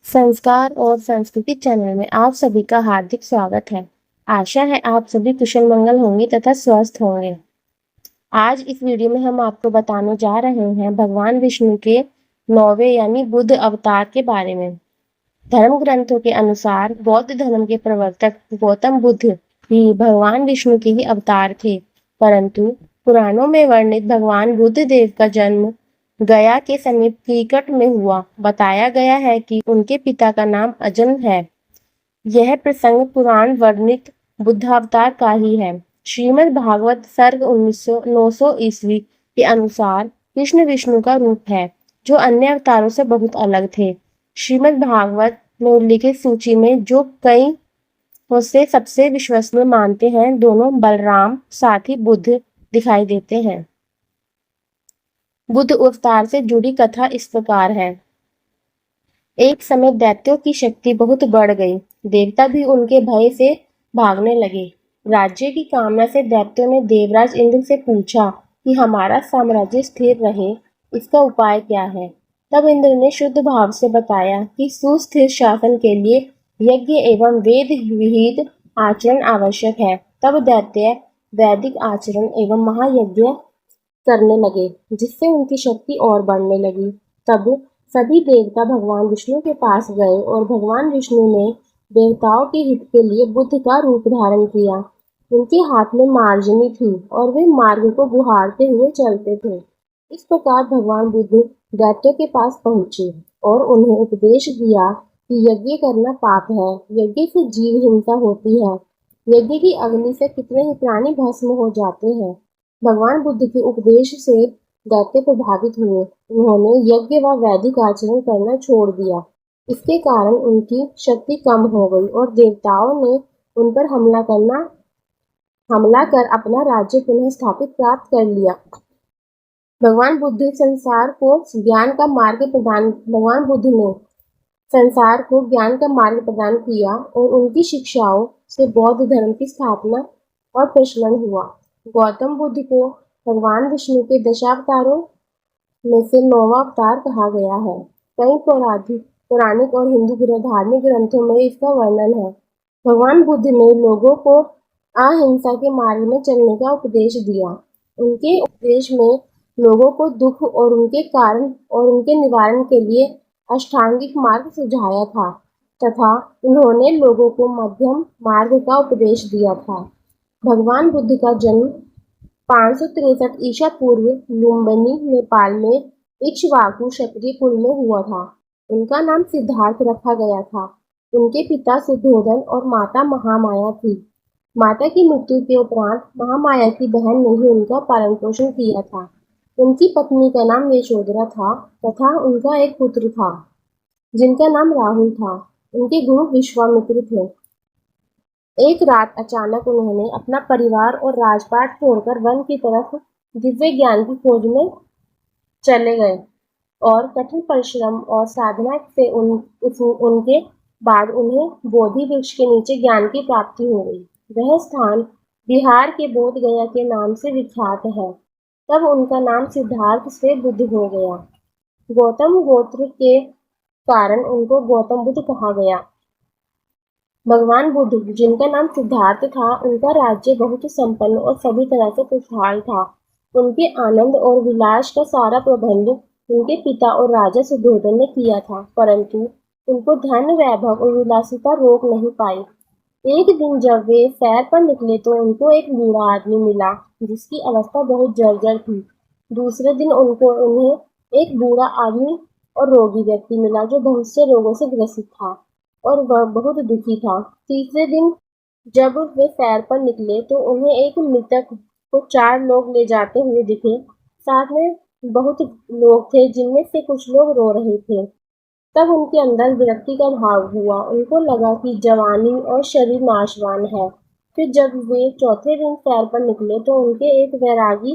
संस्कार और संस्कृति चैनल में आप सभी का हार्दिक स्वागत है। आशा है आप सभी कुशल मंगल होंगे तथा स्वस्थ होंगे। आज इस वीडियो में हम आपको बताने जा रहे हैं भगवान विष्णु के 9वें यानी बुद्ध अवतार के बारे में। धर्म ग्रंथों के अनुसार बौद्ध धर्म के प्रवर्तक गौतम बुद्ध ही भगवान विष्णु के ही अवतार थे, परंतु पुराणों में वर्णित भगवान बुद्ध देव का जन्म गया के समीप कीकट में हुआ। बताया गया है कि उनके पिता का नाम अजन है। यह प्रसंग पुराण वर्णित बुद्धावतार का ही है। श्रीमद् भागवत सर्ग 900 ईस्वी के अनुसार कृष्ण विष्णु का रूप है, जो अन्य अवतारों से बहुत अलग थे। श्रीमद् भागवत में उल्लिखित सूची में जो कई उसे सबसे विश्वसनीय मानते हैं, दोनों बलराम साथ ही बुद्ध दिखाई देते हैं। बुद्ध अवतार से जुड़ी कथा इस प्रकार है। एक समय दैत्यों की शक्ति बहुत बढ़ गई। देवता भी उनके भय से भागने लगे। राज्य की कामना से दैत्यों ने देवराज इंद्र से पूछा कि हमारा साम्राज्य स्थिर रहे, इसका उपाय क्या है। तब इंद्र ने शुद्ध भाव से बताया कि सुस्थिर शासन के लिए यज्ञ एवं वेद विहित आचरण आवश्यक है। तब दैत्य वैदिक आचरण एवं महायज्ञ करने लगे, जिससे उनकी शक्ति और बढ़ने लगी। तब सभी देवता भगवान विष्णु के पास गए और भगवान विष्णु ने देवताओं के हित के लिए बुद्ध का रूप धारण किया। उनके हाथ में मार्जनी थी और वे मार्ग को गुहारते हुए चलते थे। इस प्रकार भगवान बुद्ध दैत्यों के पास पहुंचे और उन्हें उपदेश दिया कि यज्ञ करना पाप है, यज्ञ से जीव हिंसा होती है, यज्ञ की अग्नि से कितने ही प्राणी भस्म हो जाते हैं। भगवान बुद्ध के उपदेश से दैत्य प्रभावित हुए। उन्होंने यज्ञ व वैदिक आचरण करना छोड़ दिया। इसके कारण उनकी शक्ति कम हो गई और देवताओं ने उन पर हमला कर अपना राज्य पुनः स्थापित प्राप्त कर लिया। भगवान बुद्ध ने संसार को ज्ञान का मार्ग प्रदान किया और उनकी शिक्षाओं से बौद्ध धर्म की स्थापना और प्रचलन हुआ। गौतम बुद्ध को भगवान विष्णु के दशावतारों में से 9वां अवतार कहा गया है। कई पौराणिक और हिंदू धार्मिक ग्रंथों में इसका वर्णन है। भगवान बुद्ध ने लोगों को अहिंसा के मार्ग में चलने का उपदेश दिया। उनके उपदेश में लोगों को दुख और उनके कारण और उनके निवारण के लिए अष्टांगिक मार्ग सुझाया था तथा उन्होंने लोगों को मध्यम मार्ग का उपदेश दिया था। भगवान बुद्ध का जन्म 563 ईसा पूर्व लुम्बिनी, नेपाल में इक्ष्वाकु क्षत्रिय कुल में हुआ था। उनका नाम सिद्धार्थ रखा गया था। उनके पिता सुद्धोधन और माता महामाया थी। माता की मृत्यु के उपरांत महामाया की बहन ने ही उनका पालन पोषण किया था। उनकी पत्नी का नाम यशोधरा था तथा उनका एक पुत्र था जिनका नाम राहुल था। उनके गुरु विश्वामित्र थे। एक रात अचानक उन्होंने अपना परिवार और राजपाट छोड़कर वन की तरफ दिव्य ज्ञान की खोज में चले गए और कठिन परिश्रम और साधना से उनके बाद उन्हें बोधि वृक्ष के नीचे ज्ञान की प्राप्ति हो गई। वह स्थान बिहार के बोध गया के नाम से विख्यात है। तब उनका नाम सिद्धार्थ से बुद्ध हो गया। गौतम गोत्र के कारण उनको गौतम बुद्ध कहा गया। भगवान बुद्ध, जिनका नाम सिद्धार्थ था, उनका राज्य बहुत संपन्न और सभी तरह से खुशहाल था। उनके आनंद और विलास का सारा प्रबंध उनके पिता और राजा सुद्धोधन ने किया था, परंतु उनको धन, वैभव और विलासिता रोक नहीं पाई। एक दिन जब वे सैर पर निकले तो उनको एक बूढ़ा आदमी मिला जिसकी अवस्था बहुत जर्जर थी। दूसरे दिन उन्हें एक बूढ़ा आदमी और रोगी व्यक्ति मिला जो बहुत से रोगों से ग्रसित था और वह बहुत दुखी था। तीसरे दिन जब वे सैर पर निकले तो उन्हें एक मृतक को 4 लोग ले जाते हुए दिखे। साथ में बहुत लोग थे जिनमें से कुछ लोग रो रहे थे। तब उनके अंदर विरक्ति का भाव हुआ। उनको लगा कि जवानी और शरीर नाशवान है। फिर जब वे चौथे दिन सैर पर निकले तो उनके एक वैरागी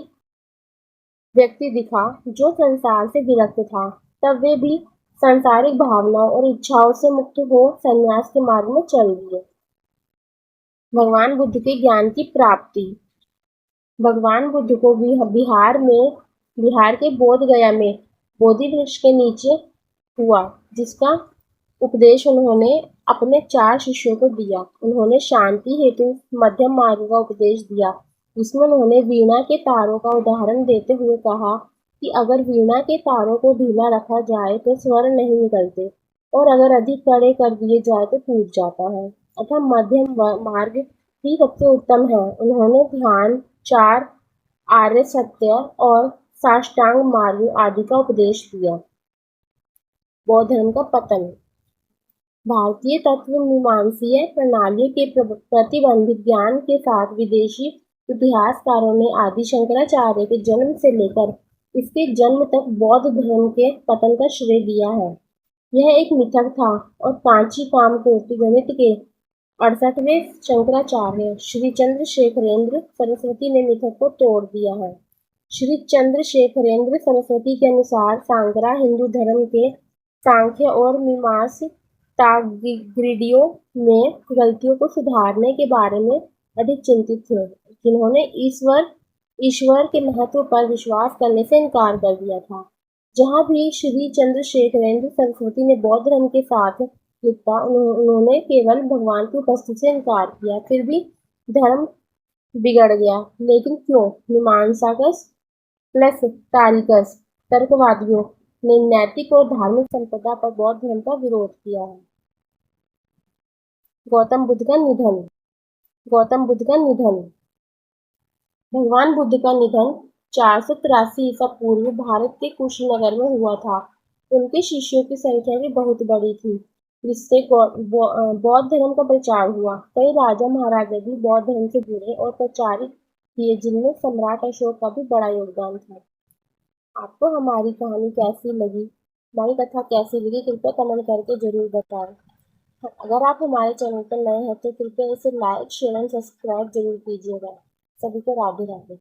व्यक्ति दिखा जो संसार से विरक्त था। तब वे भी सांसारिक भावनाओं और इच्छाओं से मुक्त हो संन्यास के मार्ग में चल दिए। भगवान बुद्ध के ज्ञान की प्राप्ति। भगवान बुद्ध को बिहार के बोध गया में बोधि वृक्ष के नीचे हुआ, जिसका उपदेश उन्होंने अपने 4 शिष्यों को दिया। उन्होंने शांति हेतु मध्यम मार्ग का उपदेश दिया, जिसमें उन्होंने वीणा के तारों का उदाहरण देते हुए कहा कि अगर वीणा के तारों को ढीला रखा जाए तो स्वर नहीं निकलते, और अगर अधिक कड़े कर दिए जाए तो टूट जाता है। अतः मध्यम मार्ग ही सबसे उत्तम है। उन्होंने ध्यान, 4 आर्य सत्य और साष्टांग मार्ग आदि का उपदेश दिया। बौद्ध धर्म का पतन। भारतीय तत्वमीमांसीय प्रणाली के प्रतिबंधित ज्ञान के साथ विदेशी इतिहासकारों ने आदि शंकराचार्य के जन्म से लेकर इसके जन्म तक बौद्ध धर्म के पतन का श्रेय दिया है। यह एक मिथक था और कांची कामकोटि गणित के 68वें शंकराचार्य श्री चंद्रशेखरेंद्र सरस्वती ने मिथक को तोड़ दिया है। श्री चंद्रशेखरेंद्र सरस्वती के अनुसार सांकरा हिंदू धर्म के सांख्य और मीमांस ताग्रिडियों में गलतियों को सुधारने के बारे में अधिक चिंतित थे, जिन्होंने ईश्वर के महत्व पर विश्वास करने से इनकार कर दिया था। जहाँ भी श्री चंद्रशेखरेंद्र सरस्वती ने बौद्ध धर्म के साथ लिखा, उन्होंने केवल भगवान की उपस्थिति से इनकार किया, फिर भी धर्म बिगड़ गया। लेकिन क्यों? मीमांसकस प्लस तार्किक तर्कवादियों ने नैतिक और धार्मिक संपदा पर बौद्ध धर्म का विरोध किया है। गौतम बुद्ध का निधन। गौतम बुद्ध का निधन। भगवान बुद्ध का निधन 483 ईसा पूर्व भारत के कुशीनगर में हुआ था। उनके शिष्यों की संख्या भी बहुत बड़ी थी, जिससे बौद्ध धर्म का प्रचार हुआ। कई राजा महाराजा भी बौद्ध धर्म से जुड़े और प्रचारित किए, जिनमें सम्राट अशोक का भी बड़ा योगदान था। आपको हमारी कहानी कैसी लगी, हमारी कथा कैसी लगी, कृपया कमेंट करके जरूर बताएं। अगर आप हमारे चैनल पर नए हैं तो कृपया इसे लाइक, शेयर एंड सब्सक्राइब जरूर कीजिएगा। सभी को राधे राधे।